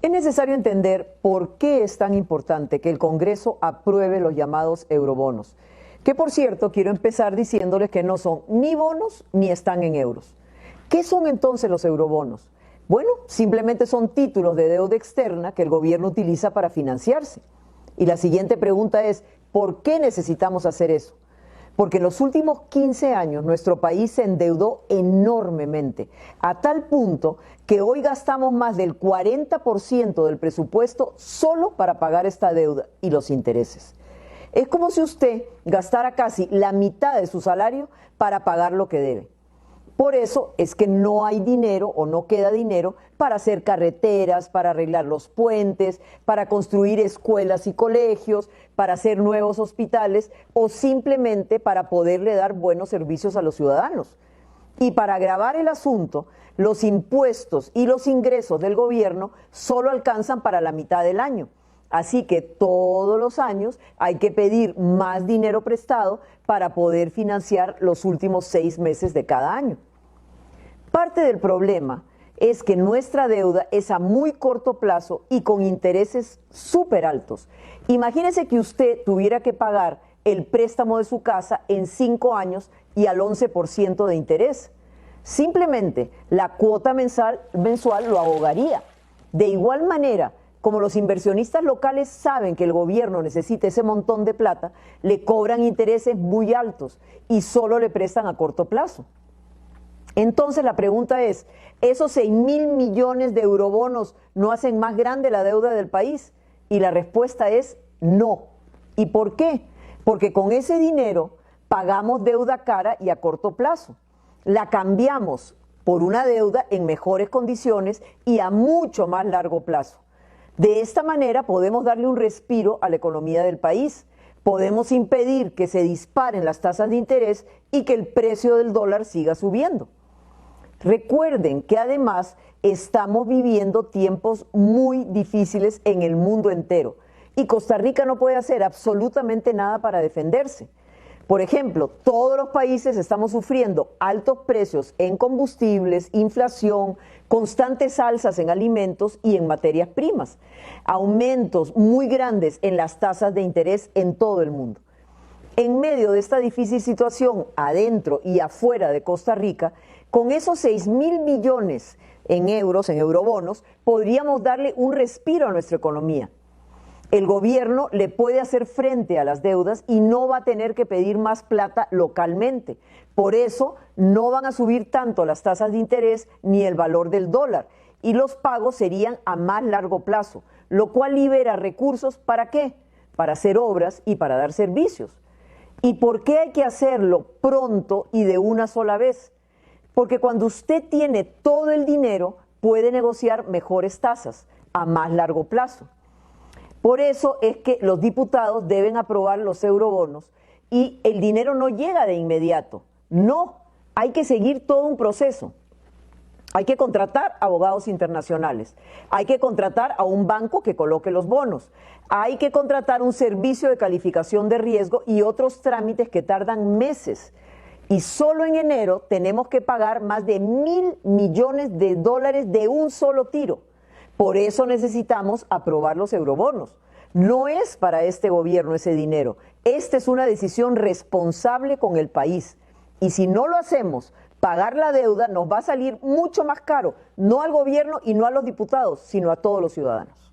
Es necesario entender por qué es tan importante que el Congreso apruebe los llamados eurobonos, que por cierto quiero empezar diciéndoles que no son ni bonos ni están en euros. ¿Qué son entonces los eurobonos? Bueno, simplemente son títulos de deuda externa que el gobierno utiliza para financiarse. Y la siguiente pregunta es, ¿por qué necesitamos hacer eso? Porque en los últimos 15 años nuestro país se endeudó enormemente, a tal punto que hoy gastamos más del 40% del presupuesto solo para pagar esta deuda y los intereses. Es como si usted gastara casi la mitad de su salario para pagar lo que debe. Por eso es que no hay dinero o no queda dinero para hacer carreteras, para arreglar los puentes, para construir escuelas y colegios, para hacer nuevos hospitales o simplemente para poderle dar buenos servicios a los ciudadanos. Y para agravar el asunto, los impuestos y los ingresos del gobierno solo alcanzan para la mitad del año. Así que todos los años hay que pedir más dinero prestado para poder financiar los últimos 6 meses de cada año. Parte del problema es que nuestra deuda es a muy corto plazo y con intereses súper altos. Imagínese que usted tuviera que pagar el préstamo de su casa en 5 años y al 11% de interés. Simplemente la cuota mensual lo ahogaría. De igual manera, como los inversionistas locales saben que el gobierno necesita ese montón de plata, le cobran intereses muy altos y solo le prestan a corto plazo. Entonces la pregunta es, ¿esos 6.000 millones de eurobonos no hacen más grande la deuda del país? Y la respuesta es no. ¿Y por qué? Porque con ese dinero pagamos deuda cara y a corto plazo. La cambiamos por una deuda en mejores condiciones y a mucho más largo plazo. De esta manera podemos darle un respiro a la economía del país. Podemos impedir que se disparen las tasas de interés y que el precio del dólar siga subiendo. Recuerden que además estamos viviendo tiempos muy difíciles en el mundo entero y Costa Rica no puede hacer absolutamente nada para defenderse. Por ejemplo, todos los países estamos sufriendo altos precios en combustibles, inflación, constantes alzas en alimentos y en materias primas, aumentos muy grandes en las tasas de interés en todo el mundo. En medio de esta difícil situación, adentro y afuera de Costa Rica, con esos 6.000 millones en euros, en eurobonos, podríamos darle un respiro a nuestra economía. El gobierno le puede hacer frente a las deudas y no va a tener que pedir más plata localmente. Por eso no van a subir tanto las tasas de interés ni el valor del dólar y los pagos serían a más largo plazo, lo cual libera recursos ¿para qué? Para hacer obras y para dar servicios. ¿Y por qué hay que hacerlo pronto y de una sola vez? Porque cuando usted tiene todo el dinero puede negociar mejores tasas a más largo plazo. Por eso es que los diputados deben aprobar los eurobonos y el dinero no llega de inmediato. No, hay que seguir todo un proceso. Hay que contratar abogados internacionales, hay que contratar a un banco que coloque los bonos, hay que contratar un servicio de calificación de riesgo y otros trámites que tardan meses. Y solo en enero tenemos que pagar más de $1.000 millones de un solo tiro. Por eso necesitamos aprobar los eurobonos. No es para este gobierno ese dinero. Esta es una decisión responsable con el país. Y si no lo hacemos, pagar la deuda nos va a salir mucho más caro, no al gobierno y no a los diputados, sino a todos los ciudadanos.